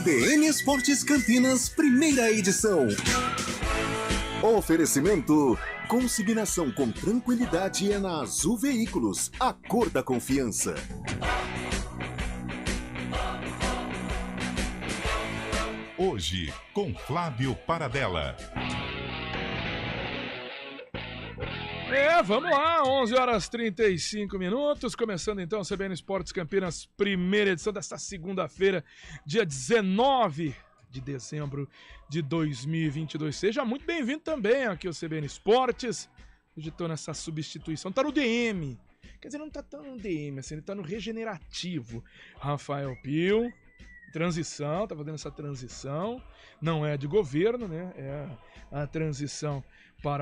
CBN Esportes Campinas, primeira edição. Oferecimento: consignação com tranquilidade é na Azul Veículos, a cor da confiança. Hoje, com Flávio Paradella. Vamos lá, 11h35, começando então o CBN Esportes Campinas, primeira edição desta segunda-feira, dia 19 de dezembro de 2022. Seja muito bem-vindo também aqui ao CBN Esportes. Hoje estou nessa substituição, tá no DM, quer dizer, não tá tão no DM, assim, ele tá no regenerativo. Rafael Pio, transição, tá fazendo essa transição, não é de governo, né, é a transição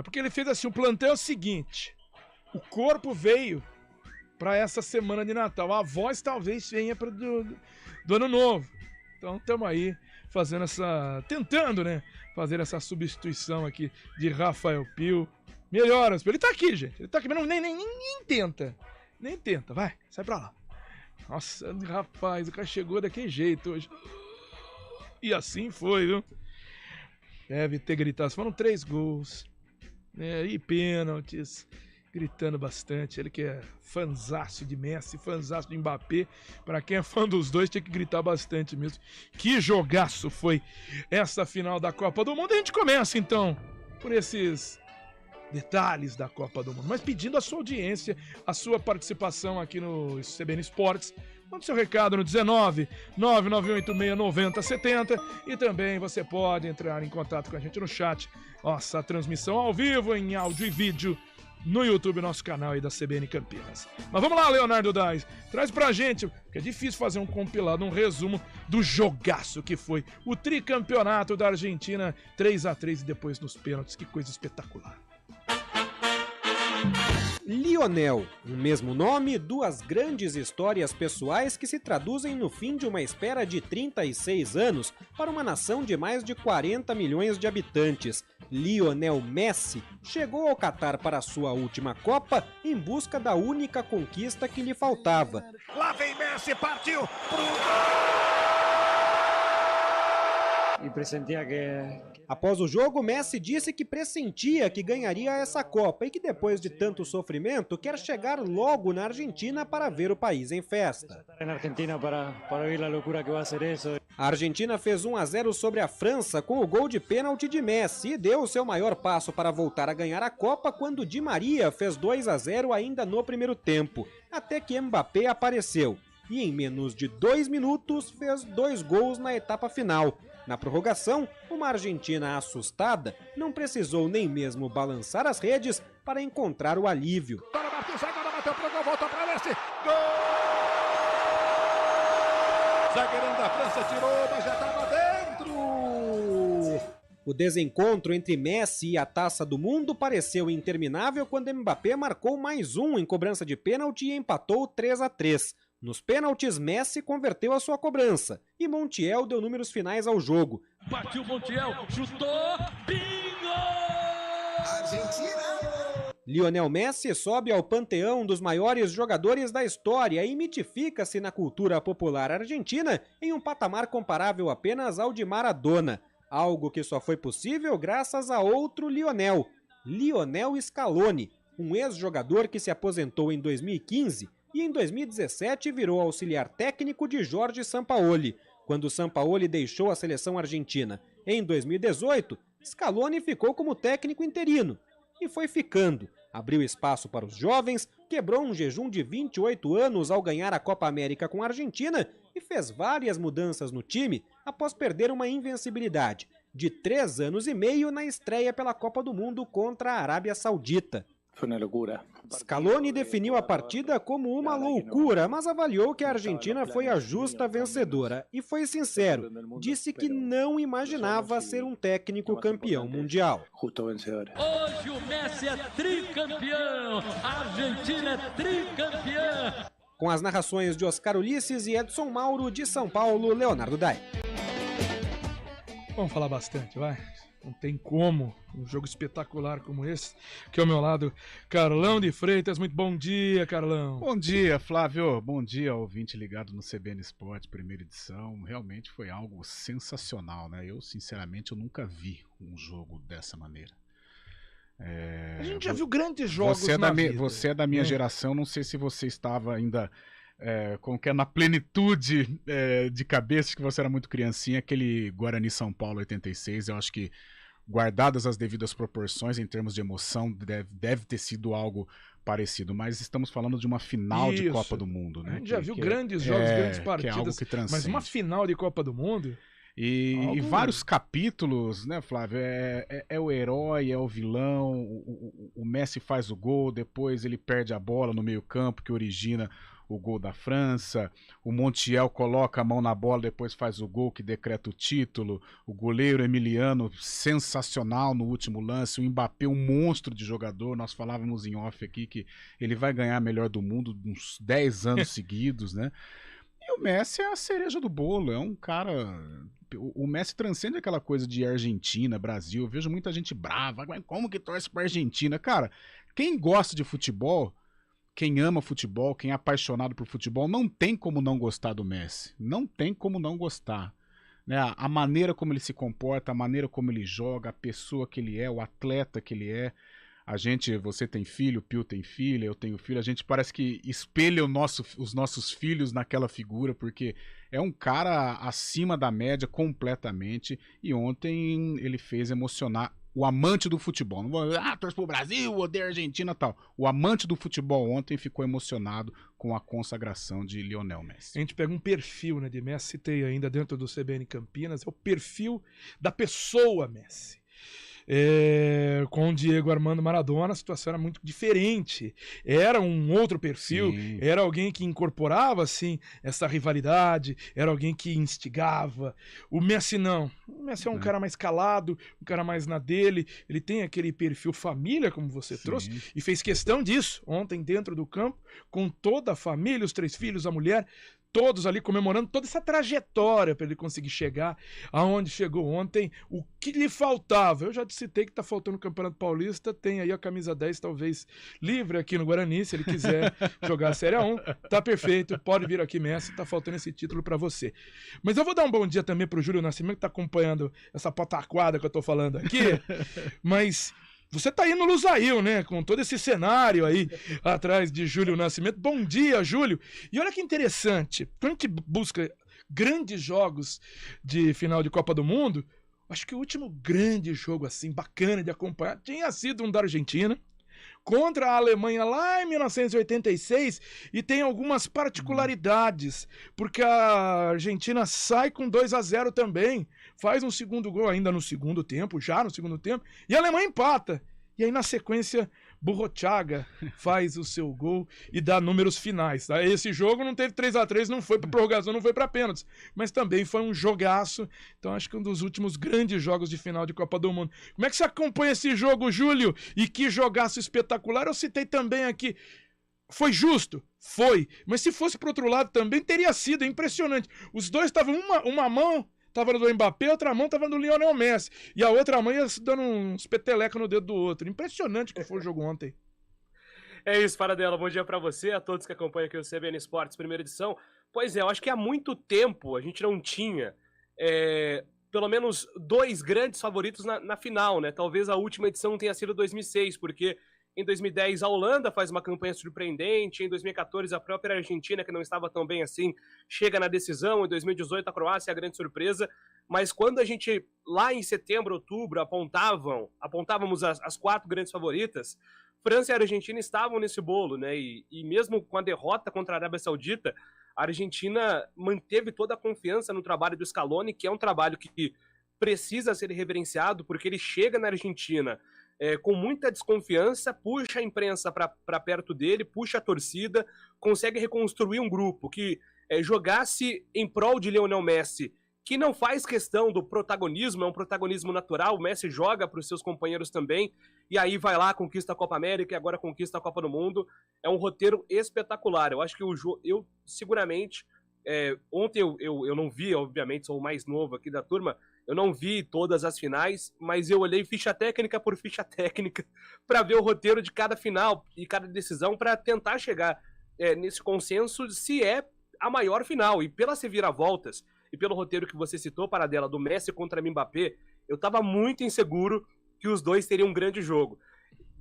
porque ele fez assim, o plantão é o seguinte: o corpo veio para essa semana de Natal, a voz talvez venha para do ano novo. Então estamos aí tentando, né, fazer essa substituição aqui de Rafael Pio. Melhoras, ele tá aqui, gente, ele tá aqui, mas nem tenta, vai, sai pra lá. Nossa, rapaz, o cara chegou daquele jeito hoje. E assim foi, viu? Deve ter gritado, foram 3 gols. E pênaltis, gritando bastante. Ele que é fanzaço de Messi, fanzaço de Mbappé. Pra quem é fã dos dois, tinha que gritar bastante mesmo. Que jogaço foi essa final da Copa do Mundo. A gente começa então por esses detalhes da Copa do Mundo, mas pedindo a sua audiência, a sua participação aqui no CBN Esportes. Mande seu recado no 19 991869070 e também você pode entrar em contato com a gente no chat. Nossa transmissão ao vivo em áudio e vídeo no YouTube, nosso canal aí da CBN Campinas. Mas vamos lá, Leonardo Dais, traz pra gente, porque é difícil fazer um compilado, um resumo do jogaço que foi o tricampeonato da Argentina, 3-3 e depois nos pênaltis. Que coisa espetacular. Lionel, o mesmo nome, 2 grandes histórias pessoais que se traduzem no fim de uma espera de 36 anos para uma nação de mais de 40 milhões de habitantes. Lionel Messi chegou ao Catar para sua última Copa em busca da única conquista que lhe faltava. Lá vem Messi, partiu pro gol! E pressentia que... Após o jogo, Messi disse que pressentia que ganharia essa Copa e que depois de tanto sofrimento quer chegar logo na Argentina para ver o país em festa. A Argentina fez 1-0 sobre a França com o gol de pênalti de Messi e deu o seu maior passo para voltar a ganhar a Copa quando Di Maria fez 2-0 ainda no primeiro tempo, até que Mbappé apareceu e em menos de 2 minutos fez 2 gols na etapa final. Na prorrogação, uma Argentina assustada não precisou nem mesmo balançar as redes para encontrar o alívio. Agora Martins, agora bateu pro gol, voltou para Messi. Gol! Zagueirão da França tirou, mas já estava dentro. O desencontro entre Messi e a Taça do Mundo pareceu interminável quando Mbappé marcou mais um em cobrança de pênalti e empatou 3-3. Nos pênaltis, Messi converteu a sua cobrança e Montiel deu números finais ao jogo. Partiu Montiel, chutou, bingo! Argentina! Lionel Messi sobe ao panteão dos maiores jogadores da história e mitifica-se na cultura popular argentina em um patamar comparável apenas ao de Maradona. Algo que só foi possível graças a outro Lionel Scaloni, um ex-jogador que se aposentou em 2015 e em 2017 virou auxiliar técnico de Jorge Sampaoli. Quando Sampaoli deixou a seleção argentina em 2018, Scaloni ficou como técnico interino e foi ficando. Abriu espaço para os jovens, quebrou um jejum de 28 anos ao ganhar a Copa América com a Argentina e fez várias mudanças no time após perder uma invencibilidade de 3 anos e meio na estreia pela Copa do Mundo contra a Arábia Saudita. Foi uma loucura. Scaloni definiu a partida como uma loucura, mas avaliou que a Argentina foi a justa vencedora e foi sincero, disse que não imaginava ser um técnico campeão mundial. Hoje o Messi é tricampeão, a Argentina é tricampeã. Com as narrações de Oscar Ulisses e Edson Mauro, de São Paulo, Leonardo Dai. Vamos falar bastante, vai. Não tem como um jogo espetacular como esse. Aqui ao meu lado, Carlão de Freitas. Muito bom dia, Carlão. Bom dia, Flávio. Bom dia, ouvinte ligado no CBN Esporte, primeira edição. Realmente foi algo sensacional, né? Eu, sinceramente, eu nunca vi um jogo dessa maneira. A gente já viu grandes jogos na vida. Você é da minha geração, não sei se você estava ainda na plenitude de cabeça, que você era muito criancinha, aquele Guarani São Paulo 86, eu acho que, guardadas as devidas proporções em termos de emoção, deve ter sido algo parecido, mas estamos falando de uma final de Copa do Mundo, né? A gente já viu grandes jogos, grandes partidas, que é algo que transcende. Mas uma final de Copa do Mundo... E vários capítulos, né, Flávio? É o herói, é o vilão, o Messi faz o gol, depois ele perde a bola no meio-campo, que origina o gol da França. O Montiel coloca a mão na bola, depois faz o gol que decreta o título. O goleiro Emiliano, sensacional no último lance. O Mbappé, um monstro de jogador. Nós falávamos em off aqui que ele vai ganhar melhor do mundo uns 10 anos seguidos, né? E o Messi é a cereja do bolo, é um cara... O Messi transcende aquela coisa de Argentina, Brasil. Eu vejo muita gente brava, como que torce pra Argentina? Cara, quem gosta de futebol, quem ama futebol, quem é apaixonado por futebol, não tem como não gostar do Messi. Não tem como não gostar. Né? A maneira como ele se comporta, a maneira como ele joga, a pessoa que ele é, o atleta que ele é. Você tem filho, o Pio tem filha, eu tenho filho, a gente parece que espelha os nossos filhos naquela figura, porque é um cara acima da média completamente, e ontem ele fez emocionar o amante do futebol. Não vou, torce pro Brasil, odeio a Argentina e tal. O amante do futebol ontem ficou emocionado com a consagração de Lionel Messi. A gente pega um perfil, né, de Messi, citei ainda dentro do CBN Campinas, é o perfil da pessoa Messi. Com o Diego Armando Maradona a situação era muito diferente, era um outro perfil. Sim. Era alguém que incorporava assim essa rivalidade, era alguém que instigava. O Messi não, o Messi é um cara mais calado, um cara mais na dele, ele tem aquele perfil família, como você trouxe, e fez questão disso ontem dentro do campo, com toda a família, os 3 filhos, a mulher, todos ali comemorando toda essa trajetória para ele conseguir chegar aonde chegou ontem. O que lhe faltava? Eu já citei que tá faltando o Campeonato Paulista, tem aí a camisa 10 talvez livre aqui no Guarani, se ele quiser jogar a Série 1, tá perfeito, pode vir aqui, Messi, tá faltando esse título para você. Mas eu vou dar um bom dia também pro Júlio Nascimento, que tá acompanhando essa pataquada que eu tô falando aqui, mas... Você tá aí no Lusail, né? Com todo esse cenário aí atrás de Júlio Nascimento. Bom dia, Júlio. E olha que interessante. Quando a gente busca grandes jogos de final de Copa do Mundo, acho que o último grande jogo, assim, bacana de acompanhar, tinha sido um da Argentina contra a Alemanha lá em 1986, e tem algumas particularidades, porque a Argentina sai com 2-0 também, faz um segundo gol ainda no segundo tempo, e a Alemanha empata. E aí na sequência, Burruchaga faz o seu gol e dá números finais. Tá? Esse jogo não teve 3-3, não foi para prorrogação, não foi para pênaltis, mas também foi um jogaço. Então acho que um dos últimos grandes jogos de final de Copa do Mundo. Como é que você acompanha esse jogo, Júlio? E que jogaço espetacular. Eu citei também aqui. Foi justo? Foi. Mas se fosse pro outro lado também, teria sido impressionante. Os dois estavam uma mão... Tava no do Mbappé, outra mão tava no Lionel Messi. E a outra mão ia dando uns petelecos no dedo do outro. Impressionante que foi o jogo ontem. É isso, Paradela. Bom dia pra você, a todos que acompanham aqui o CBN Esportes, primeira edição. Pois é, eu acho que há muito tempo a gente não tinha pelo menos 2 grandes favoritos na final, né? Talvez a última edição tenha sido 2006, porque em 2010 a Holanda faz uma campanha surpreendente, em 2014 a própria Argentina, que não estava tão bem assim, chega na decisão, em 2018 a Croácia é a grande surpresa, mas quando a gente, lá em setembro, outubro, apontávamos as 4 grandes favoritas, França e Argentina estavam nesse bolo, né? E mesmo com a derrota contra a Arábia Saudita, a Argentina manteve toda a confiança no trabalho do Scaloni, que é um trabalho que precisa ser reverenciado, porque ele chega na Argentina com muita desconfiança, puxa a imprensa para perto dele, puxa a torcida, consegue reconstruir um grupo que jogasse em prol de Lionel Messi, que não faz questão do protagonismo, é um protagonismo natural, o Messi joga para os seus companheiros também, e aí vai lá, conquista a Copa América e agora conquista a Copa do Mundo. É um roteiro espetacular. Eu acho que eu seguramente, ontem eu não vi, obviamente, sou o mais novo aqui da turma, Eu não vi todas as finais, mas eu olhei ficha técnica por ficha técnica para ver o roteiro de cada final e cada decisão para tentar chegar nesse consenso se é a maior final. E pelas reviravoltas e pelo roteiro que você citou, Paradela, do Messi contra Mbappé, eu estava muito inseguro que os dois teriam um grande jogo.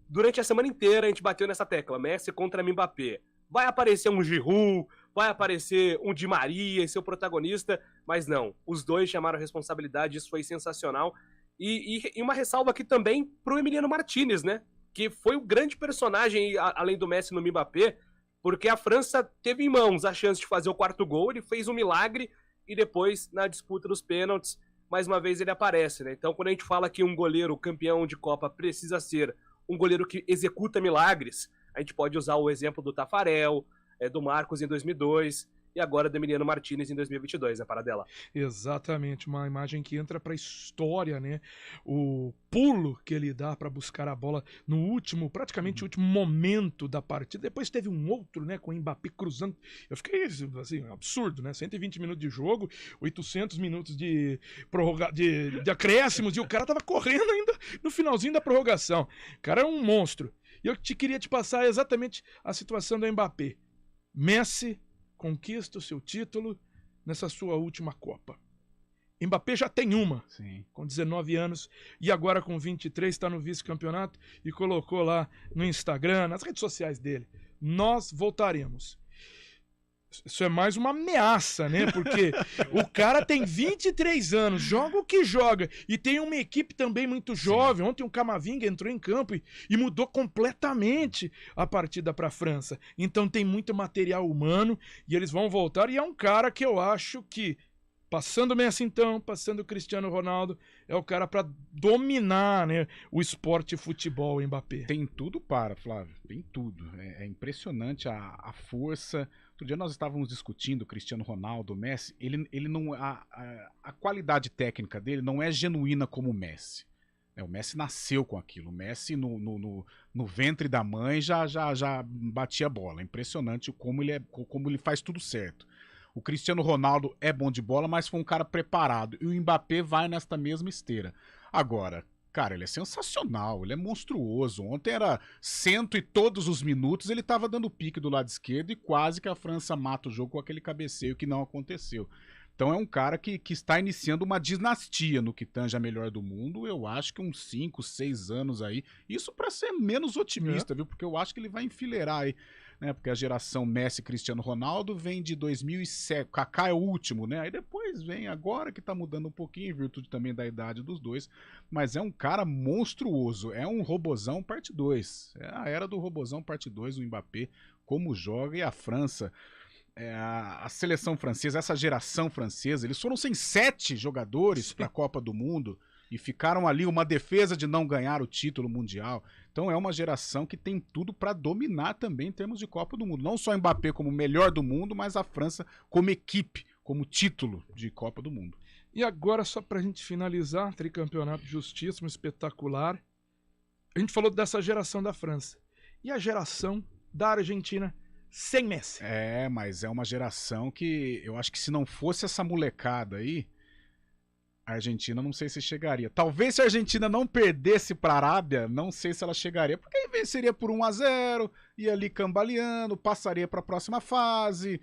Durante a semana inteira a gente bateu nessa tecla, Messi contra Mbappé. Vai aparecer um Giroud, vai aparecer um Di Maria e seu protagonista, mas não, os dois chamaram a responsabilidade, isso foi sensacional. E uma ressalva aqui também pro Emiliano Martinez, né? Que foi o grande personagem, além do Messi no Mbappé, porque a França teve em mãos a chance de fazer o 4º gol, ele fez um milagre e depois, na disputa dos pênaltis, mais uma vez ele aparece, né? Então, quando a gente fala que um goleiro campeão de Copa precisa ser um goleiro que executa milagres, a gente pode usar o exemplo do Tafarel, do Marcos em 2002 e agora do Emiliano Martinez em 2022, né, Paradela? Exatamente, uma imagem que entra para a história, né? O pulo que ele dá para buscar a bola no último, praticamente último momento da partida. Depois teve um outro, né, com o Mbappé cruzando. Eu fiquei assim, absurdo, né? 120 minutos de jogo, 800 minutos de acréscimos e o cara tava correndo ainda no finalzinho da prorrogação. O cara é um monstro. E eu queria te passar exatamente a situação do Mbappé. Messi conquista o seu título nessa sua última Copa. Mbappé já tem uma, Sim. com 19 anos, e agora com 23 está no vice-campeonato e colocou lá no Instagram, nas redes sociais dele, nós voltaremos. Isso é mais uma ameaça, né? Porque o cara tem 23 anos, joga o que joga, e tem uma equipe também muito jovem. Ontem o Camavinga entrou em campo e mudou completamente a partida para a França. Então tem muito material humano e eles vão voltar. E é um cara que eu acho que, passando o Messi então, passando o Cristiano Ronaldo, é o cara para dominar, né, o esporte futebol, o Mbappé. Tem tudo Flávio, tem tudo. É impressionante a força. Outro dia nós estávamos discutindo o Cristiano Ronaldo, o Messi. Ele não, a qualidade técnica dele não é genuína como o Messi. O Messi nasceu com aquilo. O Messi no ventre da mãe já batia a bola. É impressionante como ele faz tudo certo. O Cristiano Ronaldo é bom de bola, mas foi um cara preparado. E o Mbappé vai nesta mesma esteira. Agora, cara, ele é sensacional, ele é monstruoso. Ontem era 100 e todos os minutos ele tava dando pique do lado esquerdo e quase que a França mata o jogo com aquele cabeceio que não aconteceu. Então é um cara que está iniciando uma dinastia no que tange a melhor do mundo. Eu acho que uns 5, 6 anos aí. Isso para ser menos otimista, viu? Porque eu acho que ele vai enfileirar aí, né? Porque a geração Messi e Cristiano Ronaldo vem de 2007. Kaká é o último, né? Aí depois vem agora que tá mudando um pouquinho, em virtude também da idade dos dois. Mas é um cara monstruoso. É um Robozão parte 2. É a era do Robozão parte 2, o Mbappé, como joga. E a França, a seleção francesa, essa geração francesa, eles foram sem 7 jogadores para a Copa do Mundo e ficaram ali uma defesa de não ganhar o título mundial. Então é uma geração que tem tudo para dominar também em termos de Copa do Mundo. Não só o Mbappé como o melhor do mundo, mas a França como equipe, como título de Copa do Mundo. E agora, só pra gente finalizar, tricampeonato justíssimo, espetacular. A gente falou dessa geração da França. E a geração da Argentina sem Messi? Mas é uma geração que eu acho que se não fosse essa molecada aí, a Argentina não sei se chegaria. Talvez se a Argentina não perdesse para a Arábia, não sei se ela chegaria, porque aí venceria por 1-0, ia ali cambaleando, passaria para a próxima fase.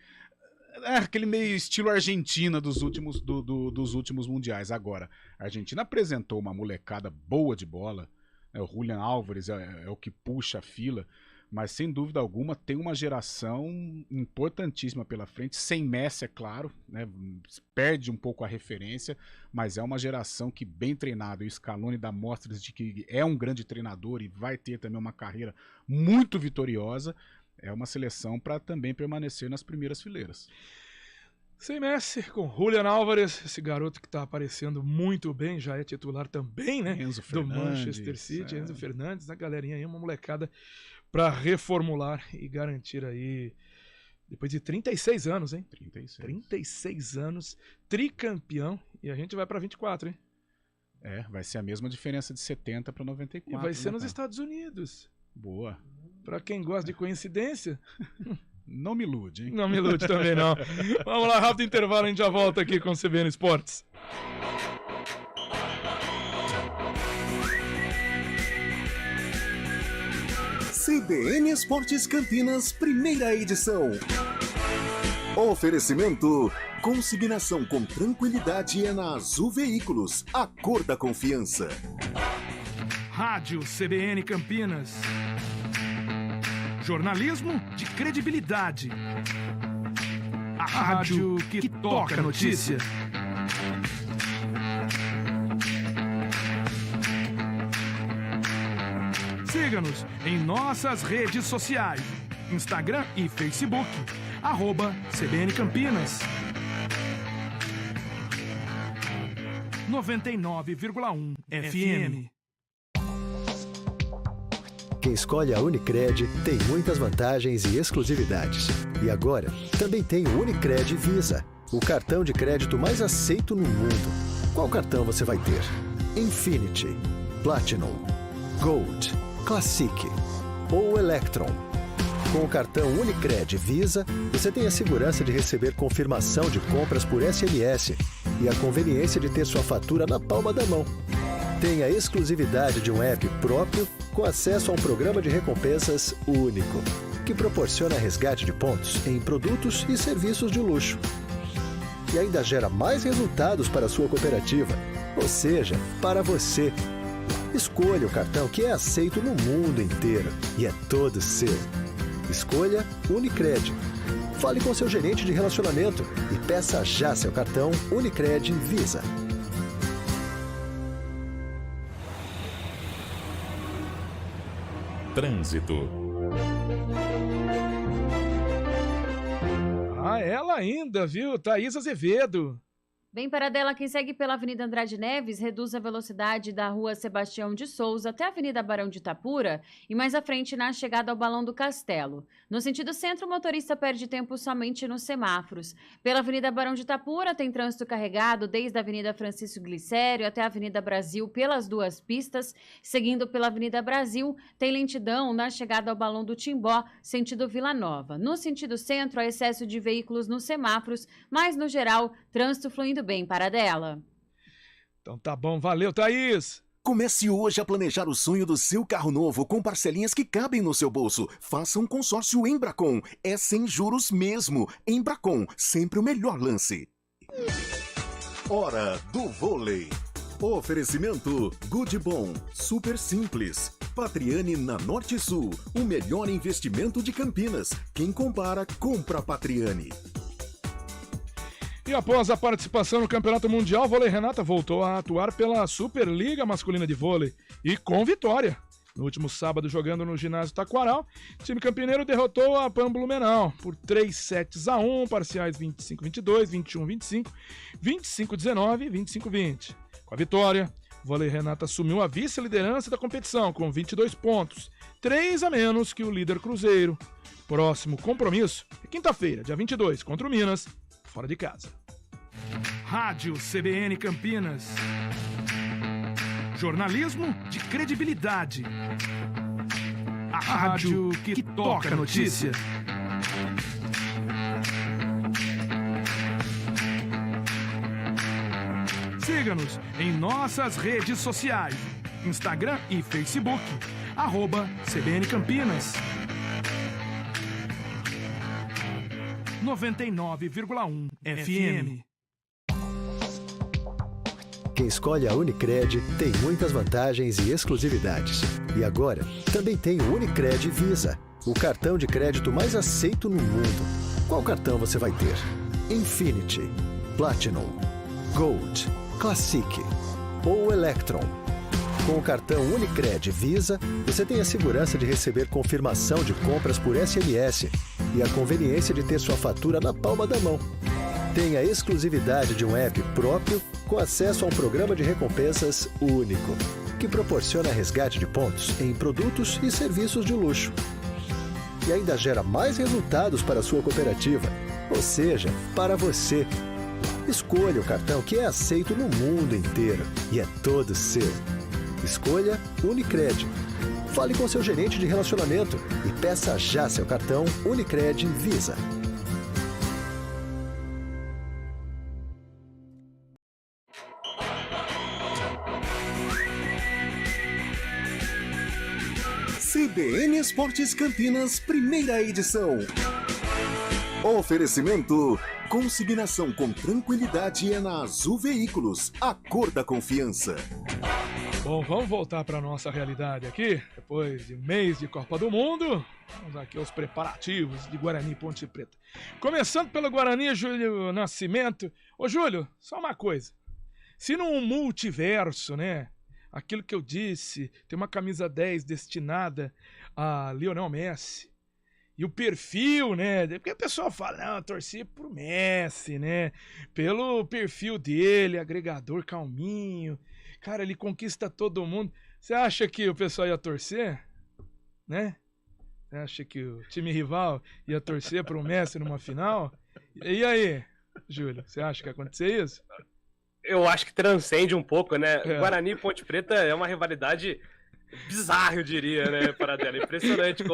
Aquele meio estilo Argentina dos últimos mundiais. Agora, a Argentina apresentou uma molecada boa de bola, o Julián Álvares é o que puxa a fila, mas sem dúvida alguma tem uma geração importantíssima pela frente, sem Messi, é claro, né? Perde um pouco a referência, mas é uma geração que, bem treinada, o Scaloni dá mostras de que é um grande treinador e vai ter também uma carreira muito vitoriosa. É uma seleção para também permanecer nas primeiras fileiras. Sem Messi, com Julián Álvares, esse garoto que está aparecendo muito bem, já é titular também, né? Enzo do Fernandes, Manchester City, Enzo Fernandes, a galerinha aí, uma molecada para reformular e garantir aí, depois de 36 anos, hein? 36 anos, tricampeão, e a gente vai para 24, hein? Vai ser a mesma diferença de 70 para 94. E vai ser nos Estados Unidos. Boa. Para quem gosta de coincidência... Não me ilude, hein? Não me ilude também, não. Vamos lá, rápido intervalo, a gente já volta aqui com o CBN Esportes. CBN Esportes Campinas, primeira edição. Oferecimento: consignação com tranquilidade é na Azul Veículos, a cor da confiança. Rádio CBN Campinas. Jornalismo de credibilidade. A rádio que toca a notícia. Siga-nos em nossas redes sociais, Instagram e Facebook, @CBN Campinas. 99,1 FM. Quem escolhe a Unicred tem muitas vantagens e exclusividades. E agora, também tem o Unicred Visa, o cartão de crédito mais aceito no mundo. Qual cartão você vai ter? Infinity, Platinum, Gold, Classic ou Electron. Com o cartão Unicred Visa, você tem a segurança de receber confirmação de compras por SMS e a conveniência de ter sua fatura na palma da mão. Tem a exclusividade de um app próprio com acesso a um programa de recompensas único, que proporciona resgate de pontos em produtos e serviços de luxo. E ainda gera mais resultados para a sua cooperativa, ou seja, para você. Escolha o cartão que é aceito no mundo inteiro e é todo seu. Escolha Unicred. Fale com seu gerente de relacionamento e peça já seu cartão Unicred Visa. Trânsito. Ela ainda, viu? Thaís Azevedo. Bem, Paradela, quem segue pela Avenida Andrade Neves reduz a velocidade da Rua Sebastião de Souza até a Avenida Barão de Itapura e mais à frente na chegada ao Balão do Castelo. No sentido centro, o motorista perde tempo somente nos semáforos. Pela Avenida Barão de Itapura tem trânsito carregado desde a Avenida Francisco Glicério até a Avenida Brasil pelas duas pistas. Seguindo pela Avenida Brasil, tem lentidão na chegada ao Balão do Timbó, sentido Vila Nova. No sentido centro, há excesso de veículos nos semáforos, mas no geral, trânsito fluindo bem, Paradela. Então tá bom, valeu, Thaís. Comece hoje a planejar o sonho do seu carro novo com parcelinhas que cabem no seu bolso. Faça um consórcio Embracon. É sem juros mesmo. Embracon, sempre o melhor lance. Hora do vôlei. Oferecimento Goodbom, super simples. Patriani na Norte Sul, o melhor investimento de Campinas. Quem compara, compra Patriani. E após a participação no Campeonato Mundial, o Vôlei Renata voltou a atuar pela Superliga Masculina de Vôlei e com vitória. No último sábado, jogando no ginásio Taquaral, o time campineiro derrotou a PAN Blumenau por 3-1, parciais 25-22, 21-25, 25-19 e 25-20. Com a vitória, o Vôlei Renata assumiu a vice-liderança da competição com 22 pontos, 3 a menos que o líder Cruzeiro. Próximo compromisso é quinta-feira, dia 22, contra o Minas, fora de casa. Rádio CBN Campinas. Jornalismo de credibilidade. A rádio que toca a notícia. Siga-nos em nossas redes sociais, Instagram e Facebook, @CBN Campinas. 99,1 FM. Quem escolhe a Unicred tem muitas vantagens e exclusividades. E agora, também tem o Unicred Visa, o cartão de crédito mais aceito no mundo. Qual cartão você vai ter? Infinity, Platinum, Gold, Classic ou Electron. Com o cartão Unicred Visa, você tem a segurança de receber confirmação de compras por SMS e a conveniência de ter sua fatura na palma da mão. Tem a exclusividade de um app próprio com acesso a um programa de recompensas único, que proporciona resgate de pontos em produtos e serviços de luxo. E ainda gera mais resultados para a sua cooperativa, ou seja, para você. Escolha o cartão que é aceito no mundo inteiro e é todo seu. Escolha Unicred. Fale com seu gerente de relacionamento e peça já seu cartão Unicred Visa. CBN Esportes Campinas, primeira edição. Oferecimento: consignação com tranquilidade é na Azul Veículos, a cor da confiança. Bom, vamos voltar para nossa realidade aqui, depois de um mês de Copa do Mundo. Vamos aqui aos preparativos de Guarani e Ponte Preta. Começando pelo Guarani, Júlio Nascimento. Ô, Júlio, só uma coisa. Se num multiverso, né, aquilo que eu disse, tem uma camisa 10 destinada a Lionel Messi, e o perfil, né, porque a pessoa fala, não, eu torci pro Messi, né, pelo perfil dele, agregador, calminho, cara, ele conquista todo mundo. Você acha que o pessoal ia torcer, né? Você acha que o time rival ia torcer pro Messi numa final? E aí, Júlio, você acha que ia acontecer isso? Eu acho que transcende um pouco, né? Guarani e Ponte Preta é uma rivalidade bizarra, eu diria, né, Paradela? Impressionante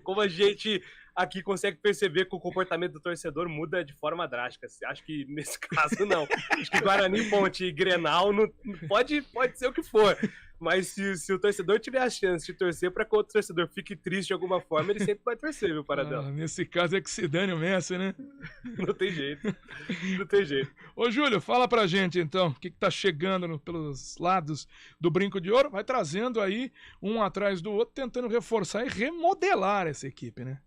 como a gente aqui consegue perceber que o comportamento do torcedor muda de forma drástica. Acho que nesse caso não. Acho que Guarani, Ponte e Grenal não, pode ser o que for. Mas se o torcedor tiver a chance de torcer para que o outro torcedor fique triste de alguma forma, ele sempre vai torcer, viu, Paradela? Nesse caso é que se dane o Messi, né? Não tem jeito. Não tem jeito. Ô, Júlio, fala pra gente, então, o que tá chegando pelos lados do Brinco de Ouro. Vai trazendo aí, um atrás do outro, tentando reforçar e remodelar essa equipe, né?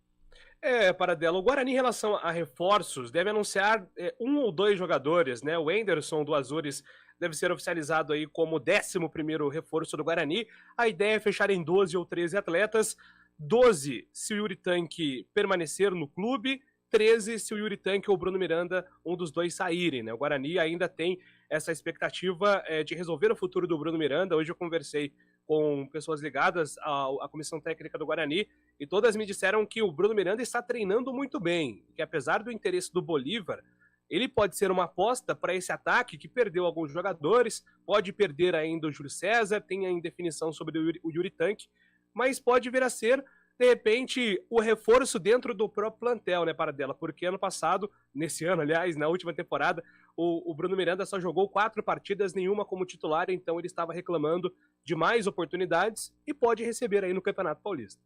Paradela, o Guarani, em relação a reforços, deve anunciar 1 ou 2 jogadores, né? O Enderson do Azures deve ser oficializado aí como o 11º reforço do Guarani. A ideia é fechar em 12 ou 13 atletas. 12 se o Yuri Tanque permanecer no clube, 13 se o Yuri Tanque ou o Bruno Miranda, um dos dois, saírem, né? O Guarani ainda tem essa expectativa de resolver o futuro do Bruno Miranda. Hoje eu conversei com pessoas ligadas à comissão técnica do Guarani e todas me disseram que o Bruno Miranda está treinando muito bem, que apesar do interesse do Bolívar, ele pode ser uma aposta para esse ataque que perdeu alguns jogadores, pode perder ainda o Júlio César, tem a indefinição sobre o Yuri Tanque, mas pode vir a ser, de repente, o reforço dentro do próprio plantel, né, Paradela? Porque ano passado, nesse ano, aliás, na última temporada, o Bruno Miranda só jogou 4 partidas, nenhuma como titular, então ele estava reclamando de mais oportunidades e pode receber aí no Campeonato Paulista.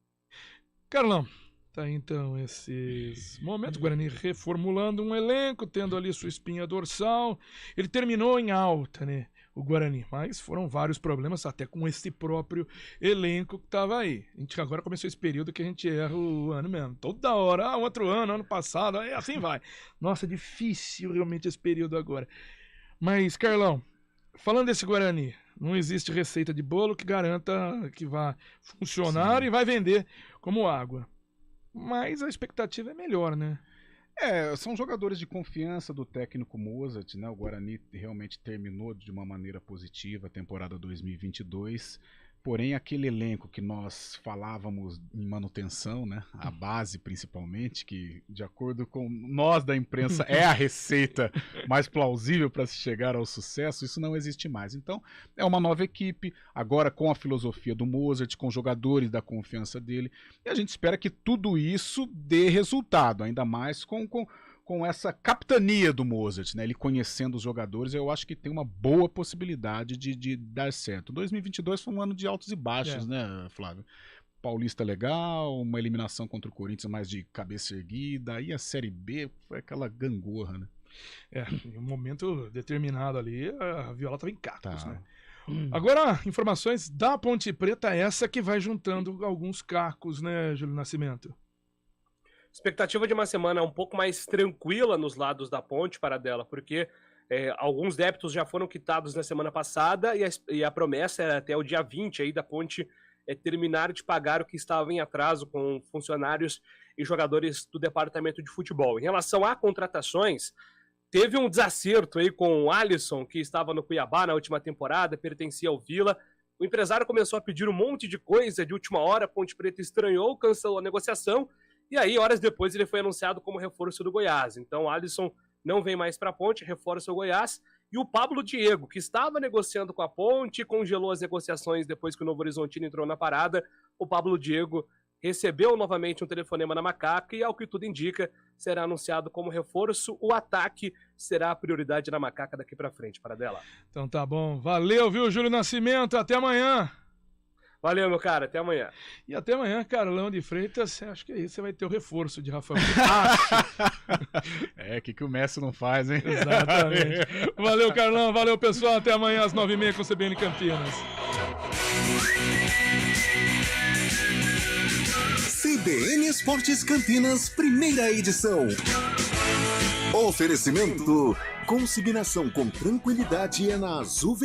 Carlão, tá aí então esses momentos, o Guarani reformulando um elenco, tendo ali sua espinha dorsal. Ele terminou em alta, né, o Guarani, mas foram vários problemas até com esse próprio elenco que tava aí. A gente agora começou esse período que a gente erra o ano mesmo, toda hora, outro ano passado, aí assim vai. Nossa, difícil realmente esse período agora. Mas, Carlão, falando desse Guarani, não existe receita de bolo que garanta que vai funcionar. Sim. E vai vender como água. Mas a expectativa é melhor, né? São jogadores de confiança do técnico Mozart, né? O Guarani realmente terminou de uma maneira positiva a temporada 2022. Porém, aquele elenco que nós falávamos em manutenção, né, a base principalmente, que de acordo com nós da imprensa é a receita mais plausível para se chegar ao sucesso, isso não existe mais. Então, é uma nova equipe, agora com a filosofia do Mozart, com jogadores da confiança dele, e a gente espera que tudo isso dê resultado, ainda mais com essa capitania do Mozart, né? Ele conhecendo os jogadores, eu acho que tem uma boa possibilidade de dar certo. 2022 foi um ano de altos e baixos, né, Flávio? Paulista legal, uma eliminação contra o Corinthians mais de cabeça erguida, aí a Série B foi aquela gangorra, né? Em um momento determinado ali, a Viola estava em cacos, né? Agora, informações da Ponte Preta, essa que vai juntando alguns cacos, né, Júlio Nascimento? Expectativa de uma semana um pouco mais tranquila nos lados da Ponte, Paradela, porque alguns débitos já foram quitados na semana passada e a promessa era até o dia 20 aí da Ponte terminar de pagar o que estava em atraso com funcionários e jogadores do departamento de futebol. Em relação a contratações, teve um desacerto aí com o Alisson, que estava no Cuiabá na última temporada, pertencia ao Vila. O empresário começou a pedir um monte de coisa de última hora, a Ponte Preta estranhou, cancelou a negociação. E aí, horas depois, ele foi anunciado como reforço do Goiás. Então, o Alisson não vem mais para a Ponte, reforça o Goiás. E o Pablo Diego, que estava negociando com a Ponte, congelou as negociações depois que o Novo Horizontino entrou na parada. O Pablo Diego recebeu novamente um telefonema na Macaca e, ao que tudo indica, será anunciado como reforço. O ataque será a prioridade na Macaca daqui para frente, Paradela. Então tá bom. Valeu, viu, Júlio Nascimento? Até amanhã. Valeu, meu cara. Até amanhã. E até amanhã, Carlão de Freitas. Acho que aí você vai ter o reforço de Rafael. O que o Messi não faz, hein? Exatamente. Valeu, Carlão. Valeu, pessoal. Até amanhã às 9h30 com o CBN Campinas. CBN Esportes Campinas, primeira edição. Oferecimento. Consignação com tranquilidade é na Azul.